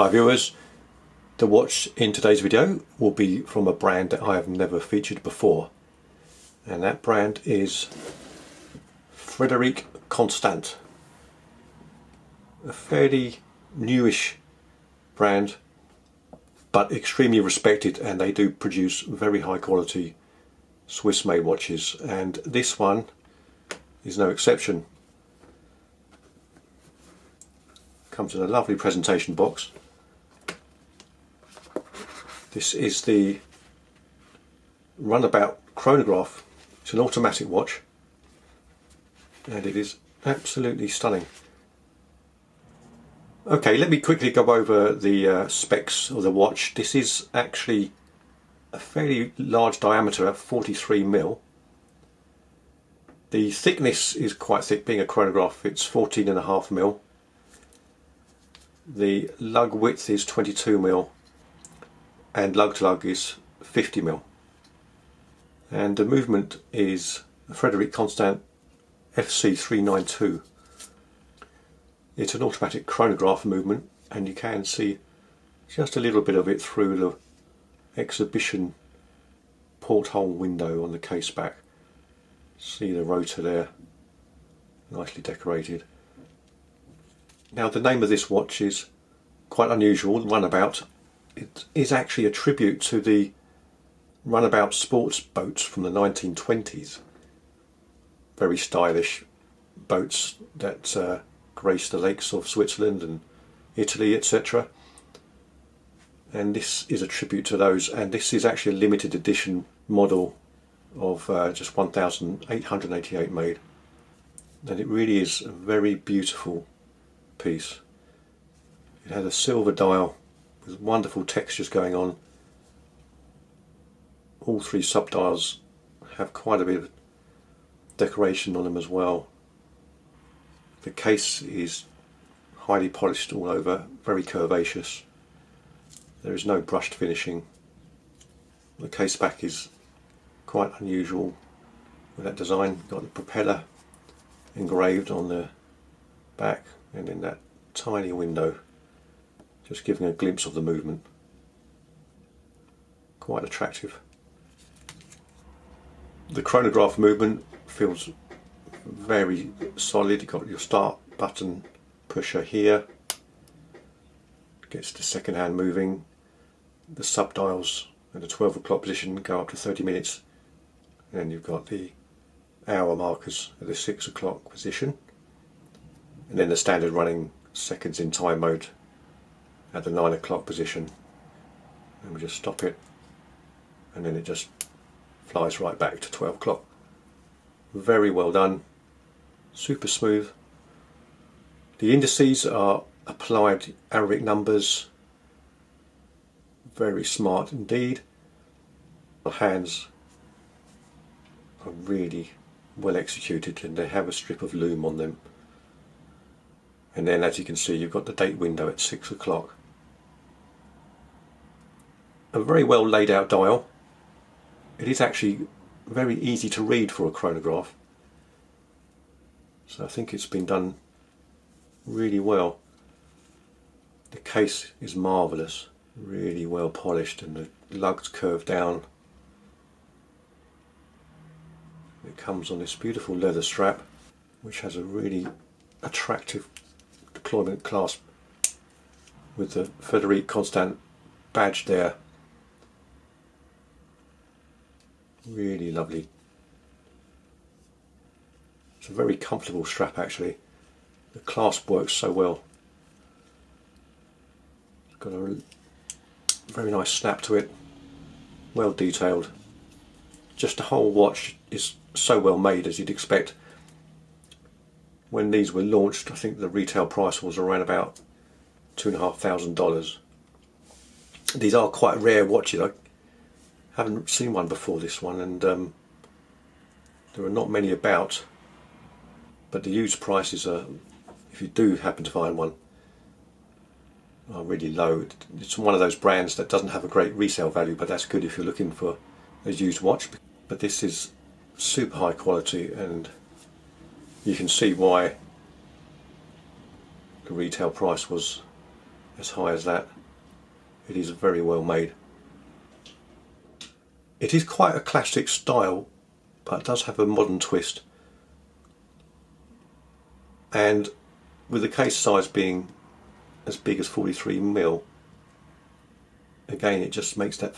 Hi viewers, the watch in today's video will be from a brand that I have never featured before, and that brand is Frédérique Constant. A fairly newish brand but extremely respected, and they do produce very high quality Swiss made watches, and this one is no exception. Comes in a lovely presentation box. This is the Runabout Chronograph. It's an automatic watch and it is absolutely stunning. Okay, let me quickly go over the specs of the watch. This is actually a fairly large diameter at 43mm. The thickness is quite thick, being a chronograph. It's 14.5mm. The lug width is 22mm and lug to lug is 50mm. And the movement is a Frédérique Constant FC392. It's an automatic chronograph movement, and you can see just a little bit of it through the exhibition porthole window on the case back. See the rotor there, nicely decorated. Now the name of this watch is quite unusual, Runabout. It is actually a tribute to the runabout sports boats from the 1920s. Very stylish boats that grace the lakes of Switzerland and Italy, etc. And this is a tribute to those, and this is actually a limited edition model of just 1,888 made. And it really is a very beautiful piece. It has a silver dial with wonderful textures going on. All three subdials have quite a bit of decoration on them as well. The case is highly polished all over, very curvaceous. There is no brushed finishing. The case back is quite unusual with that design. Got the propeller engraved on the back, and in that tiny window, just giving a glimpse of the movement. Quite attractive. The chronograph movement feels very solid. You've got your start button pusher here, gets the second hand moving. The subdials at the 12 o'clock position go up to 30 minutes, and then you've got the hour markers at the 6 o'clock position, and then the standard running seconds in time mode at the 9 o'clock position. And we just stop it, and then it just flies right back to 12 o'clock. Very well done, super smooth. The indices are applied Arabic numbers, very smart indeed. The hands are really well executed, and they have a strip of loom on them. And then, as you can see, you've got the date window at 6 o'clock. A very well laid out dial. It is actually very easy to read for a chronograph, so I think it's been done really well. The case is marvellous, really well polished, and the lugs curve down. It comes on this beautiful leather strap, which has a really attractive deployment clasp with the Frédérique Constant badge there. Really lovely. It's a very comfortable strap actually. The clasp works so well. It's got a very nice snap to it, well detailed. Just the whole watch is so well made, as you'd expect. When these were launched, I think the retail price was around about $2,500. These are quite rare watches. I haven't seen one before this one, and there are not many about, but the used prices are, if you do happen to find one, are really low. It's one of those brands that doesn't have a great resale value, but that's good if you're looking for a used watch. But this is super high quality, and you can see why the retail price was as high as that. It is very well made. It is quite a classic style, but it does have a modern twist. And with the case size being as big as 43mm, again it just makes that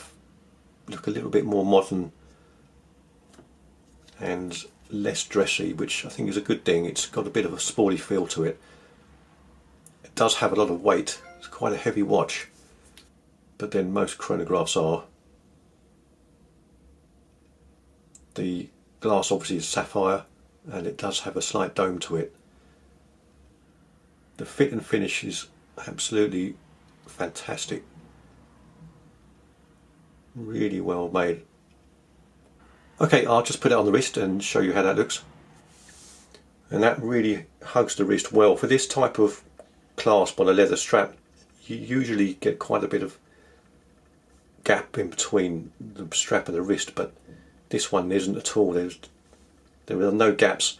look a little bit more modern and less dressy, which I think is a good thing. It's got a bit of a sporty feel to it. It does have a lot of weight. It's quite a heavy watch, but then most chronographs are. The glass obviously is sapphire, and it does have a slight dome to it. The fit and finish is absolutely fantastic. Really well made. Okay, I'll just put it on the wrist and show you how that looks. And that really hugs the wrist well. For this type of clasp on a leather strap, you usually get quite a bit of gap in between the strap and the wrist, but this one isn't at all. There are no gaps.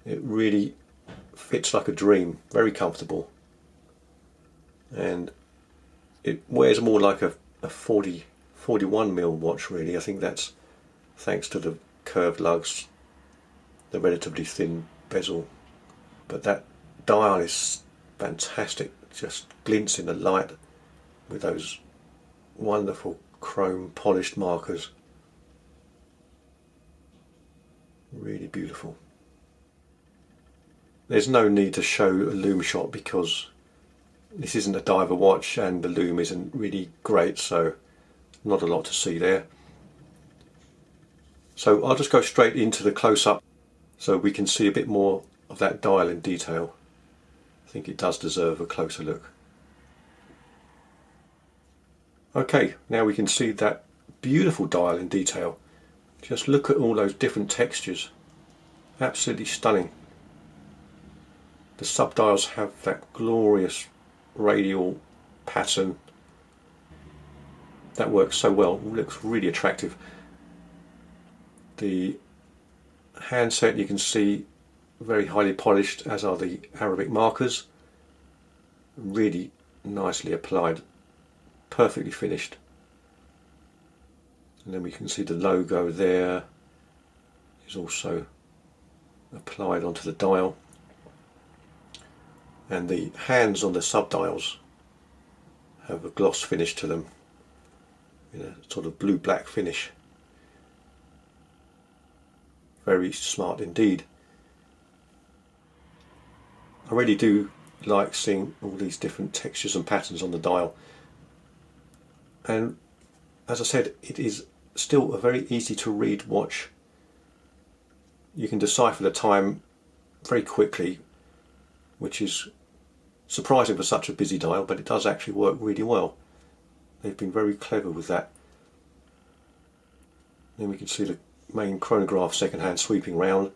It really fits like a dream, very comfortable, and it wears more like a 41mm watch really. I think that's thanks to the curved lugs, the relatively thin bezel, but that dial is fantastic. It just glints in the light with those wonderful chrome polished markers. Really beautiful. There's no need to show a lume shot because this isn't a diver watch and the lume isn't really great, so not a lot to see there. So I'll just go straight into the close-up so we can see a bit more of that dial in detail. I think it does deserve a closer look. Okay, now we can see that beautiful dial in detail. Just look at all those different textures. Absolutely stunning. The subdials have that glorious radial pattern. That works so well. It looks really attractive. The handset you can see very highly polished, as are the Arabic markers. Really nicely applied. Perfectly finished. And then we can see the logo there is also applied onto the dial. And the hands on the subdials have a gloss finish to them, in a sort of blue-black finish. Very smart indeed. I really do like seeing all these different textures and patterns on the dial. And as I said, it is still a very easy to read watch. You can decipher the time very quickly, which is surprising for such a busy dial, but it does actually work really well. They've been very clever with that. Then we can see the main chronograph second hand sweeping round.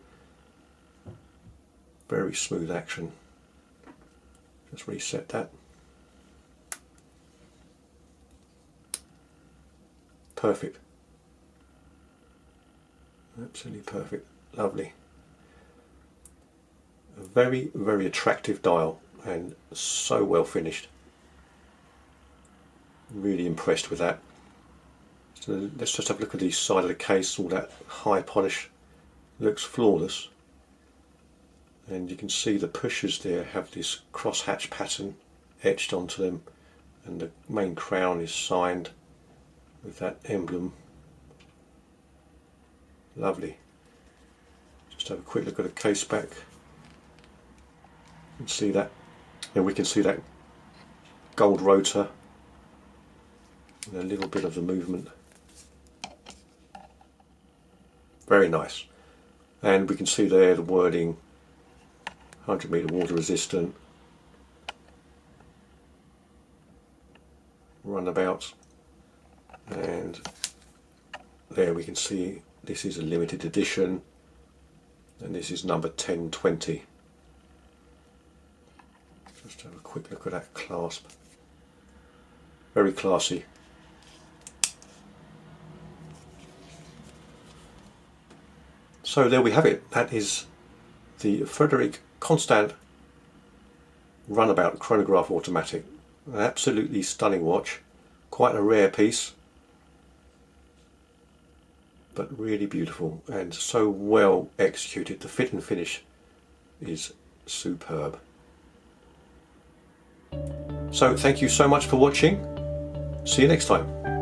Very smooth action. Just reset that. Perfect. Absolutely perfect. Lovely. A very, very attractive dial and so well finished. Really impressed with that. So let's just have a look at the side of the case. All that high polish looks flawless. And you can see the pushers there have this crosshatch pattern etched onto them, and the main crown is signed with that emblem. Lovely. Just have a quick look at the case back. You can see that, and we can see that gold rotor and a little bit of the movement. Very nice. And we can see there the wording, 100 metre water resistant, Runabout, and there we can see this is a limited edition, and this is number 1020. Just have a quick look at that clasp. Very classy. So there we have it. That is the Frédérique Constant Runabout Chronograph Automatic. An absolutely stunning watch, quite a rare piece, but really beautiful and so well executed. The fit and finish is superb. So thank you so much for watching. See you next time.